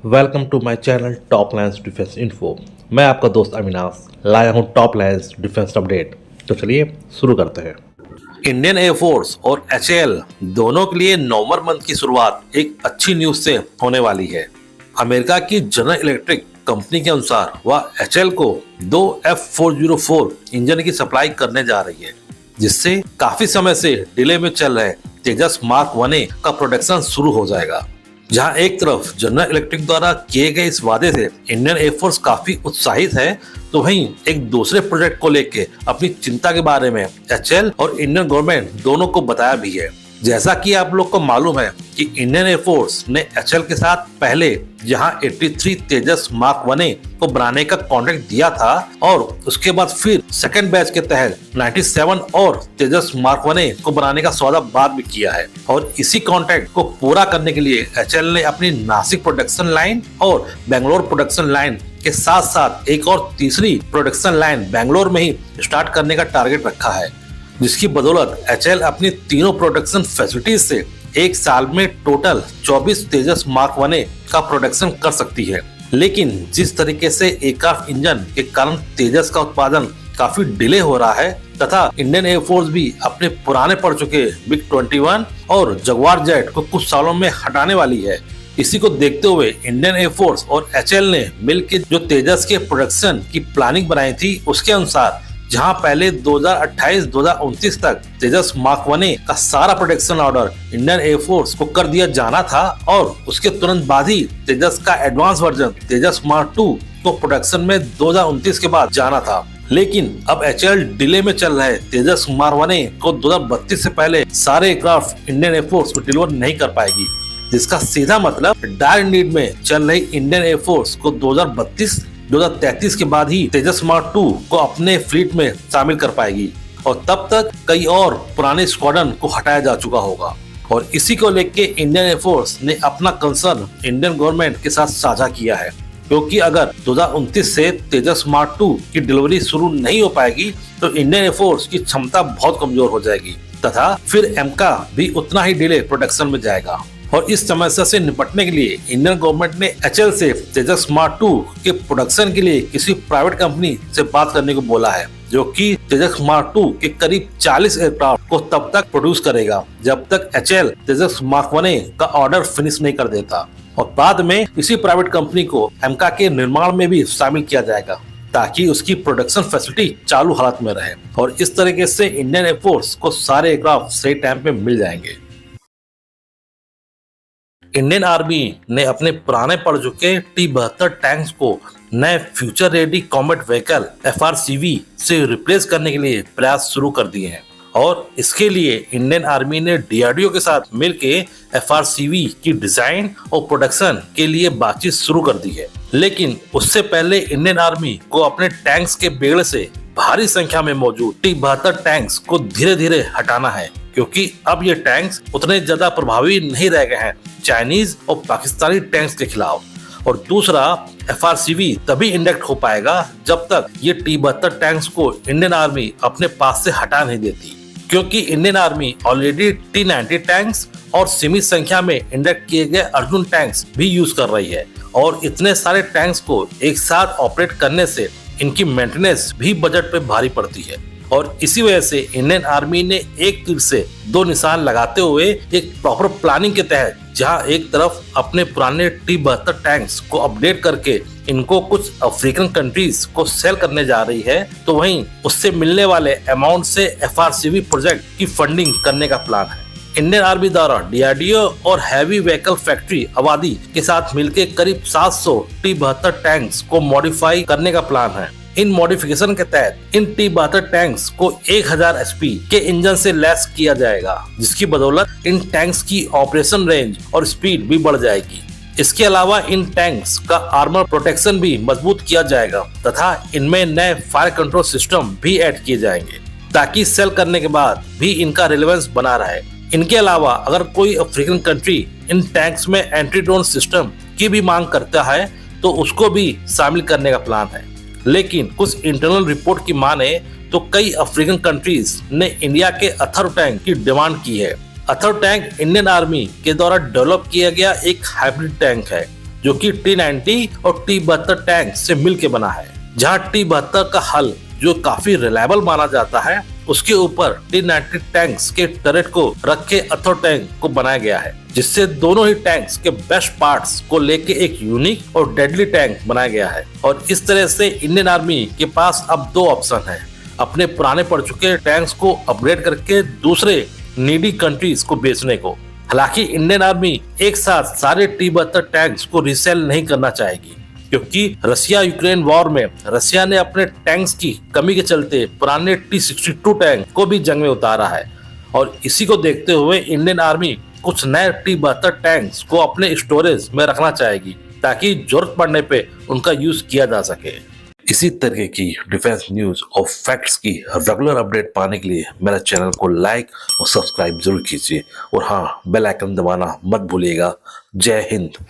Welcome to my channel top lines defence info. मैं आपका दोस्त अविनाश लाया हूं टॉप लाइन्स डिफेंस अपडेट। तो चलिए शुरू करते हैं। इंडियन एयरफोर्स और एचएएल दोनों के लिए नवंबर मंथ की शुरुआत एक अच्छी न्यूज से होने वाली है। अमेरिका की जनरल इलेक्ट्रिक कंपनी के अनुसार वह एचएएल को 2 F404 इंजन की सप्लाई करने जा रही है, जिससे काफी समय से डिले में चल रहे तेजस मार्क 1A का प्रोडक्शन शुरू हो जाएगा। जहां एक तरफ जनरल इलेक्ट्रिक द्वारा किए गए इस वादे से इंडियन एयरफोर्स काफी उत्साहित है, तो वहीं एक दूसरे प्रोजेक्ट को लेकर अपनी चिंता के बारे में एचएएल और इंडियन गवर्नमेंट दोनों को बताया भी है। जैसा कि आप लोग को मालूम है कि इंडियन एयरफोर्स ने एचएएल के साथ पहले जहां 83 तेजस मार्क 1A को बनाने का कॉन्ट्रैक्ट दिया था और उसके बाद फिर सेकंड बैच के तहत 97 और तेजस मार्क 1A को बनाने का सौदा बाद में किया है। और इसी कॉन्ट्रैक्ट को पूरा करने के लिए एचएएल ने अपनी नासिक प्रोडक्शन लाइन और बेंगलोर प्रोडक्शन लाइन के साथ साथ एक और तीसरी प्रोडक्शन लाइन बेंगलोर में ही स्टार्ट करने का टारगेट रखा है, जिसकी बदौलत एचएएल अपनी तीनों प्रोडक्शन फैसिलिटीज से एक साल में टोटल 24 तेजस मार्क 1A का प्रोडक्शन कर सकती है। लेकिन जिस तरीके से एयरक्राफ्ट इंजन के कारण तेजस का उत्पादन काफी डिले हो रहा है तथा इंडियन एयरफोर्स भी अपने पुराने पड़ चुके मिग 21 और जगुआर जेट को कुछ सालों में हटाने वाली है, इसी को देखते हुए इंडियन एयरफोर्स और एचएएल ने मिलकर जो तेजस के प्रोडक्शन की प्लानिंग बनाई थी, उसके अनुसार जहां पहले 2028-2029 तक तेजस मार्क 1A का सारा प्रोडक्शन ऑर्डर इंडियन एयरफोर्स को कर दिया जाना था और उसके तुरंत बाद ही तेजस का एडवांस वर्जन तेजस मार्क 2 को प्रोडक्शन में 2029 के बाद जाना था। लेकिन अब एचएएल डिले में चल रहे तेजस मार्क 1A को 2032 से पहले सारे एयरक्राफ्ट इंडियन एयरफोर्स को डिलीवर नहीं कर पाएगी, जिसका सीधा मतलब डायर नीड में चल रही इंडियन एयरफोर्स को 2032-2033 के बाद ही तेजस मार्क 2 को अपने फ्लीट में शामिल कर पाएगी और तब तक कई और पुराने स्क्वाड्रन को हटाया जा चुका होगा। और इसी को लेके इंडियन एयरफोर्स ने अपना कंसर्न इंडियन गवर्नमेंट के साथ साझा किया है, क्योंकि अगर 2029 से तेजस मार्क 2 की डिलीवरी शुरू नहीं हो पाएगी तो इंडियन एयरफोर्स की क्षमता बहुत कमजोर हो जाएगी तथा फिर एमका भी उतना ही डिले प्रोडक्शन में जाएगा। और इस समस्या से निपटने के लिए इंडियन गवर्नमेंट ने एचएएल से तेजस मार्क 2 के प्रोडक्शन के लिए किसी प्राइवेट कंपनी से बात करने को बोला है, जो कि तेजस मार्क 2 के करीब 40 एयरक्राफ्ट को तब तक प्रोड्यूस करेगा जब तक एचएएल तेजस मार्क 1A का ऑर्डर फिनिश नहीं कर देता। और बाद में इसी प्राइवेट कंपनी को एमका के निर्माण में भी शामिल किया जाएगा ताकि उसकी प्रोडक्शन फैसिलिटी चालू हालत में रहे और इस तरीके से इंडियन एयरफोर्स को सारे एयरक्राफ्ट सही टाइम पे मिल जाएंगे। इंडियन आर्मी ने अपने पुराने पड़ चुके T-72 टैंक्स को नए future ready combat vehicle FRCV से रिप्लेस करने के लिए प्रयास शुरू कर दिए हैं और इसके लिए इंडियन आर्मी ने DRDO के साथ मिलकर FRCV की डिजाइन और प्रोडक्शन के लिए बातचीत शुरू कर दी है। लेकिन उससे पहले इंडियन आर्मी को अपने टैंक्स के बेड़े से भारी संख्या में मौजूद T-72 टैंक्स को धीरे धीरे हटाना है, क्योंकि अब ये टैंक्स उतने ज्यादा प्रभावी नहीं रह गए हैं चाइनीज और पाकिस्तानी टैंक्स के खिलाफ। और दूसरा, FRCV तभी इंडक्ट हो पाएगा जब तक ये T-72 टैंक्स को इंडियन आर्मी अपने पास से हटा नहीं देती, क्योंकि Indian army already T-90 tanks और सीमित संख्या में इंडक्ट किए गए अर्जुन टैंक्स भी यूज कर रही है और इतने सारे टैंक्स को एक साथ ऑपरेट करने से इनकी मेंटेनेंस भी बजट पे भारी पड़ती है। और इसी वजह से इंडियन आर्मी ने एक तीर से दो निशान लगाते हुए एक प्रॉपर प्लानिंग के तहत जहां एक तरफ अपने पुराने T-72 टैंक्स को अपडेट करके इनको कुछ अफ्रीकन कंट्रीज को सेल करने जा रही है, तो वहीं उससे मिलने वाले अमाउंट से FRCV प्रोजेक्ट की फंडिंग करने का प्लान है। इंडियन आर्मी द्वारा DRDO और हैवी व्हीकल फैक्ट्री आबादी के साथ मिलकर करीब 700 T-72 टैंक्स को मॉडिफाई करने का प्लान है। इन मॉडिफिकेशन के तहत इन T-72 टैंक्स को 1000 HP के इंजन से लैस किया जाएगा, जिसकी बदौलत इन टैंक्स की ऑपरेशन रेंज और स्पीड भी बढ़ जाएगी। इसके अलावा इन टैंक्स का आर्मर प्रोटेक्शन भी मजबूत किया जाएगा तथा इनमें नए फायर कंट्रोल सिस्टम भी ऐड किए जाएंगे ताकि सेल करने के बाद भी इनका रिलेवेंस बना रहे। इनके अलावा अगर कोई अफ्रीकन कंट्री इन टैंक्स में एंटी ड्रोन सिस्टम की भी मांग करता है तो उसको भी शामिल करने का प्लान है। लेकिन कुछ इंटरनल रिपोर्ट की माने तो कई अफ्रीकन कंट्रीज ने इंडिया के अथर्व टैंक की डिमांड की है। अथर्व टैंक इंडियन आर्मी के द्वारा डेवलप किया गया एक हाइब्रिड टैंक है जो कि T-90 और T-72 टैंक से मिलकर बना है, जहां T-72 का हल जो काफी रिलायबल माना जाता है, उसके ऊपर T-90 टैंक्स के टरेट को रख के अथो टैंक को बनाया गया है, जिससे दोनों ही टैंक्स के बेस्ट पार्ट्स को लेके एक यूनिक और डेडली टैंक बनाया गया है। और इस तरह से इंडियन आर्मी के पास अब दो ऑप्शन है, अपने पुराने पड़ चुके टैंक्स को अपग्रेड करके दूसरे नीडी कंट्रीज को बेचने को। हालांकि इंडियन आर्मी एक साथ सारे T-72 टैंक्स को रीसेल नहीं करना चाहेगी, क्योंकि रशिया यूक्रेन वॉर में रशिया ने अपने टैंक्स की कमी के चलते पुराने T-62 टैंक को भी जंग में उतारा है। और इसी को देखते हुए इंडियन आर्मी कुछ नए T-72 टैंक्स को अपने स्टोरेज में रखना चाहेगी, ताकि जरूरत पड़ने पे उनका यूज किया जा सके। इसी तरह की डिफेंस न्यूज और फैक्ट्स की रेगुलर अपडेट पाने के लिए मेरे चैनल को लाइक और सब्सक्राइब जरूर कीजिए, और हाँ, बेल आइकन दबाना मत भूलिएगा। जय हिंद।